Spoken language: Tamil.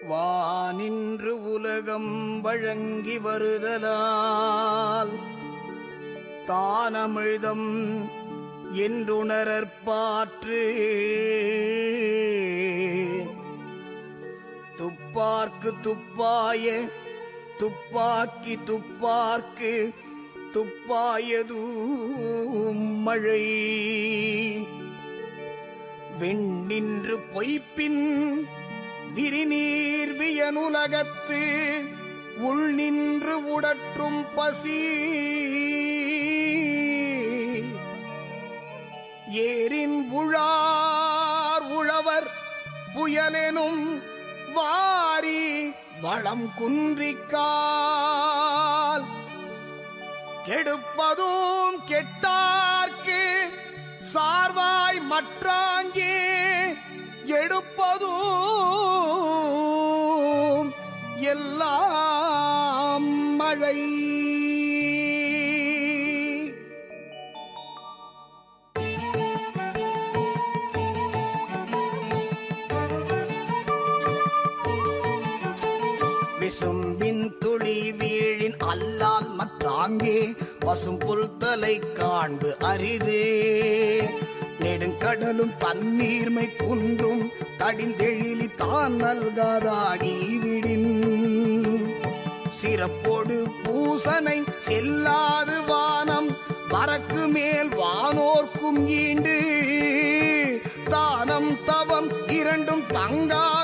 வானின்று உலகம் வழங்கி வருதலால் தானமிழ்தம் என்றுணரற்பாற்று துப்பார்க்கு துப்பாய துப்பாக்கி துப்பார்க்கு துப்பாயது மழை வெண்ணின்று பொய்ப்பின் விரிநீர் வியனுலகத்து உள் நின்று உடற்றும் பசி ஏரின் உழார் உழவர் புயலெனும் வாரி வளம் குன்றிக்கால் கெடுப்பதும் கெட்டார்க்கு சார்வாய் மற்றாங்கே எடுப்பதும் எல்லாம் மழை விசும்பின் துளி வீழின் அல்லால் மற்றாங்கே பசும் புல் தலை காண்பு அரிது நெடுங்கடலும் தண்ணீர்மை குன்றும் தடிந்தெழிலி தான் நல்காதாகி விடின் சிறப்போடு பூசனை செல்லாது வானம் வரக்கு மேல் வானோர்க்கும் ஈண்டு தானம் தவம் இரண்டும் தங்கா